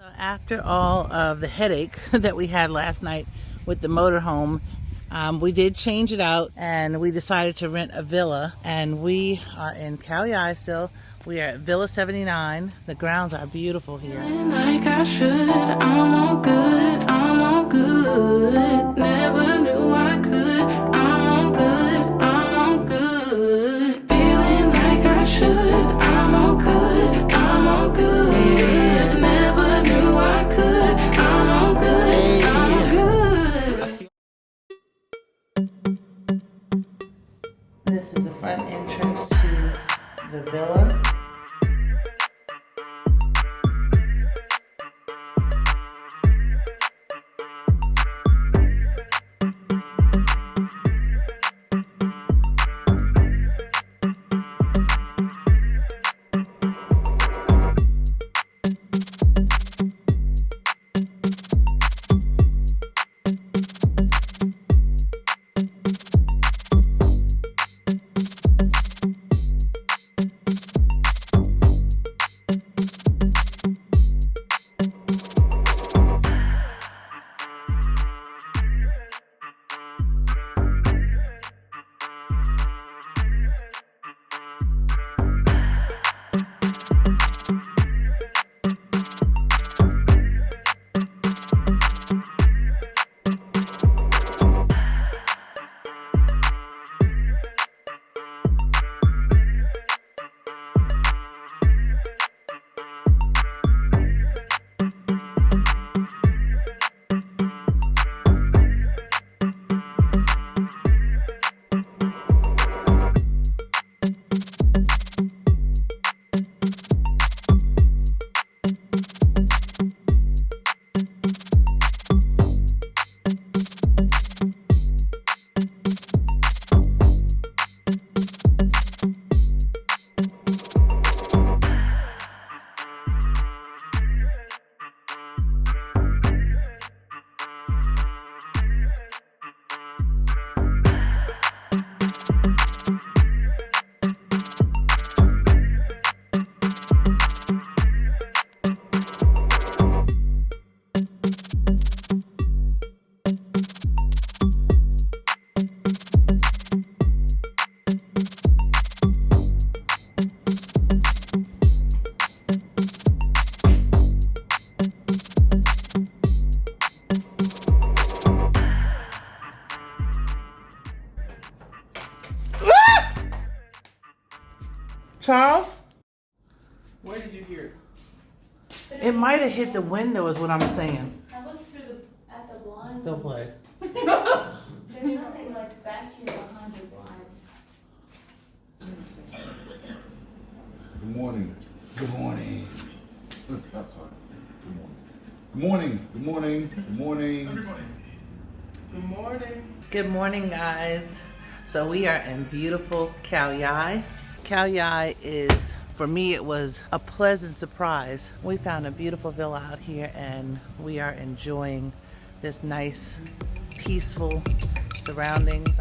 After all of the headache that we had last night with the motorhome, we did change it out and we decided to rent a villa, and we are in Khao still. We are at Villa 79. The grounds are beautiful here. Like I should, I'm all good, I'm all good. Never knew I could, I'm all good, I'm all good. Feeling like I should, I'm all good, I'm all good. Yeah. Never knew I could, I'm all good, I'm all good. This is the front entrance to the villa. Charles? Where did you hear it? It might have hit the window is what I'm saying. I looked through at the blinds. Don't play. There's nothing like back here behind the blinds. Good morning. Good morning. Good morning. Good morning. Good morning. Good morning. Good morning, guys. So we are in beautiful Khao. Khao is, for me, it was a pleasant surprise. We found a beautiful villa out here and we are enjoying this nice, peaceful surroundings.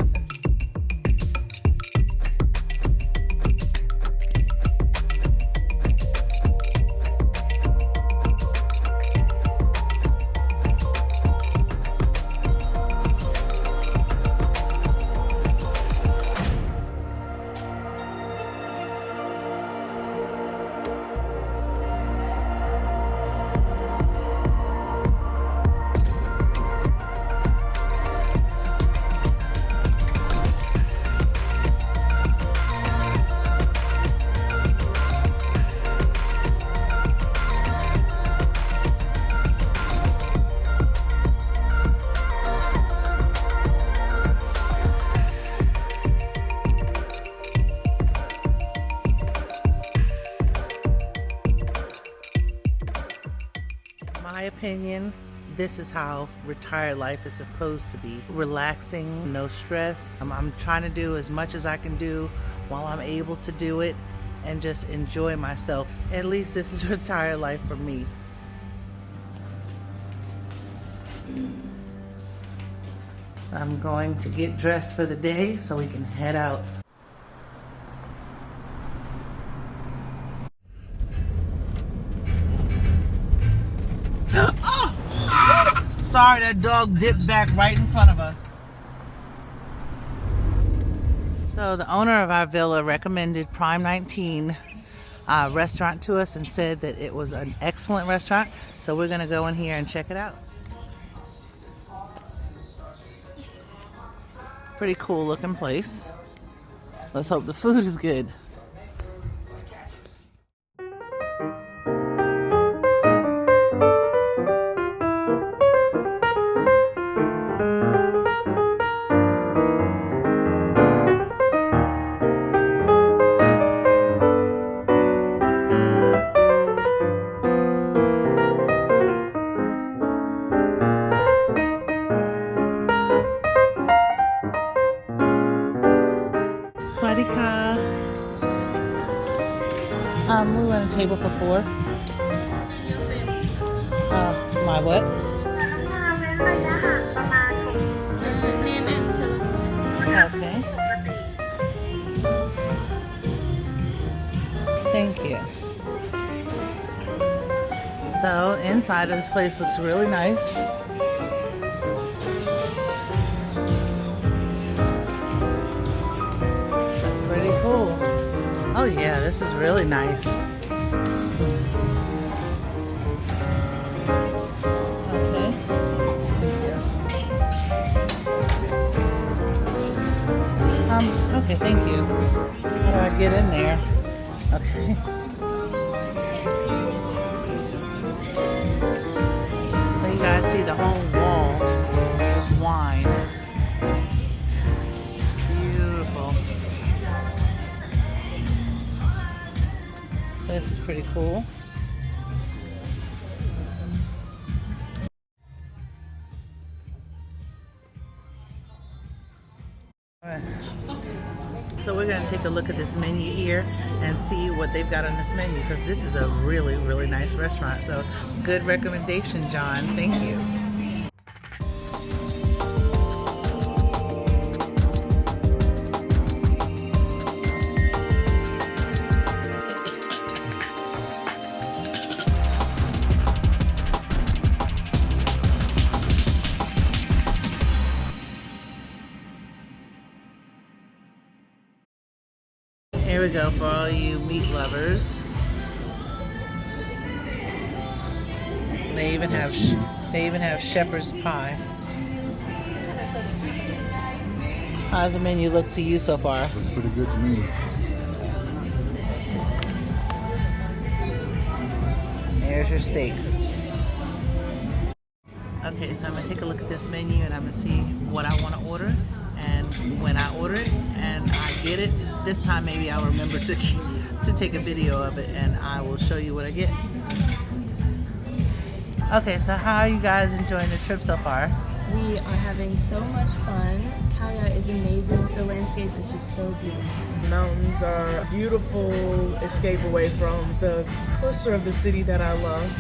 My opinion, this is how retired life is supposed to be. Relaxing, no stress. I'm trying to do as much as I can do while I'm able to do it and just enjoy myself. At least this is retired life for me. I'm going to get dressed for the day so we can head out. Oh! Sorry, that dog dipped back right in front of us. So the owner of our villa recommended Prime 19 restaurant to us and said that it was an excellent restaurant. So we're gonna go in here and check it out. Pretty cool looking place. Let's hope the food is good. Swadika. We want a table for 4. My what? Name and telephone. Okay. Thank you. So inside of this place looks really nice. So pretty cool. Oh yeah, this is really nice. Okay, thank you. How do I get in there? Okay. So you guys see the whole wall is wine. Beautiful. So this is pretty cool. All right. So we're going to take a look at this menu here and see what they've got on this menu, because this is a really, really nice restaurant. So good recommendation, John. Thank you. Here we go for all you meat lovers. They even have shepherd's pie. How's the menu look to you so far? Looks pretty good to me. There's your steaks. Okay, so I'm gonna take a look at this menu and I'm gonna see what I want to order, and when I order it and I get it, this time maybe I'll remember to take a video of it and I will show you what I get. Okay, so how are you guys enjoying the trip so far? We are having so much fun. Khao is amazing. The landscape is just so beautiful. The mountains are a beautiful escape away from the cluster of the city that I love.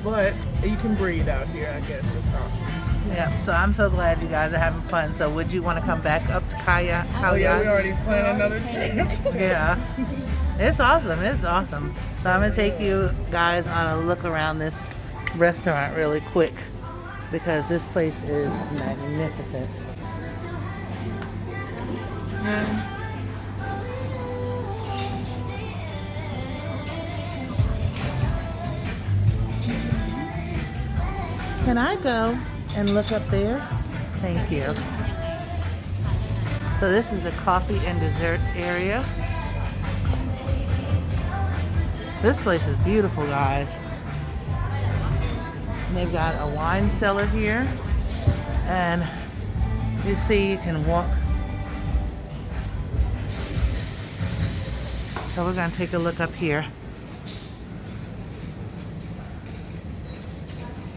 But you can breathe out here, I guess. It's awesome. Yeah, so I'm so glad you guys are having fun. So would you want to come back up to Khao? Oh yeah, we already planned another trip. Yeah, it's awesome. It's awesome. So I'm gonna take you guys on a look around this restaurant really quick, because this place is magnificent. Can I go and look up there? Thank you. So this is the coffee and dessert area. This place is beautiful, guys. And they've got a wine cellar here, and you see you can walk. So we're gonna take a look up here.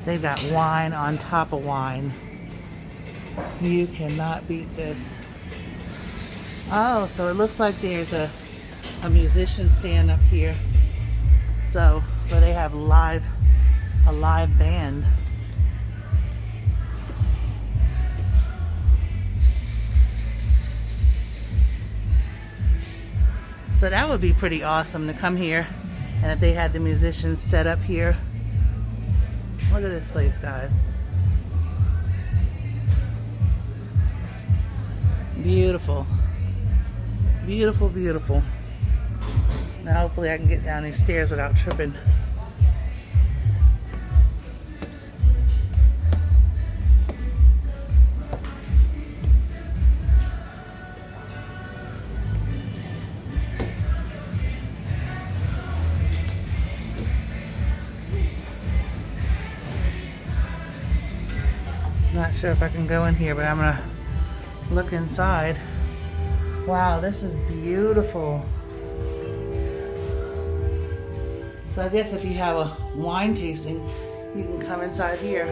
They've got wine on top of wine. You cannot beat this. Oh, so it looks like there's a musician stand up here. So where they have a live band. So that would be pretty awesome to come here, and if they had the musicians set up here. Look at this place, guys. Beautiful. Beautiful, beautiful. Now hopefully I can get down these stairs without tripping. Not sure if I can go in here, but I'm gonna look inside. Wow, this is beautiful. So I guess if you have a wine tasting, you can come inside here.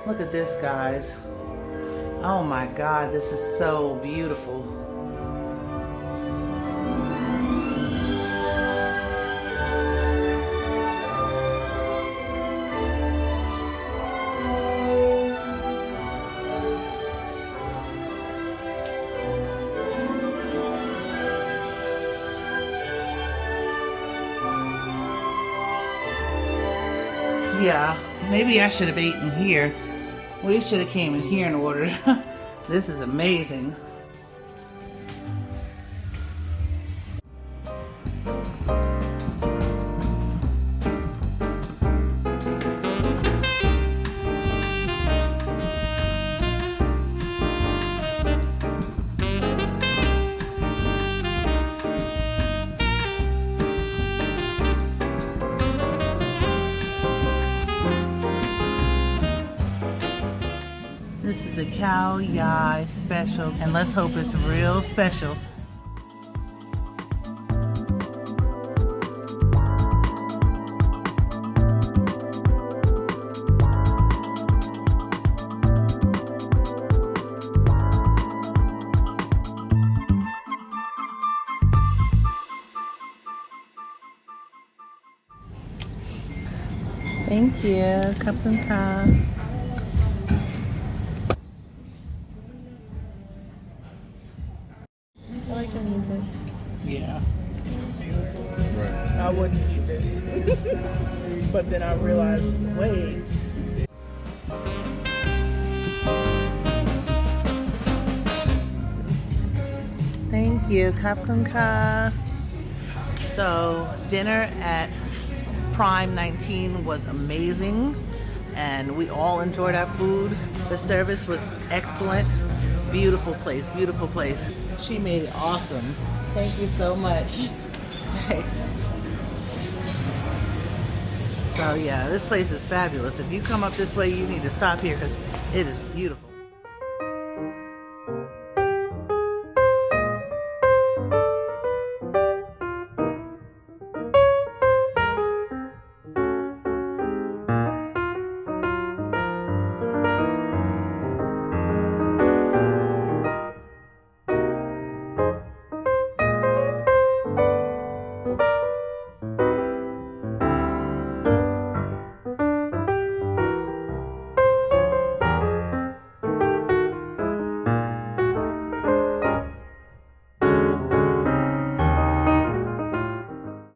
Look at this, guys. Oh my God, this is so beautiful. Yeah, maybe I should have eaten here. We should have came in here and ordered. This is amazing. This is the Khao special, and let's hope it's real special. Thank you, Kapun Ka. I like the music. Yeah. I wouldn't eat this. But then I realized, wait. Thank you, Kapun Ka. So dinner at Prime 19 was amazing, and we all enjoyed our food. The service was excellent. Beautiful place, beautiful place. She made it awesome. Thank you so much. So yeah, this place is fabulous. If you come up this way, you need to stop here because it is beautiful.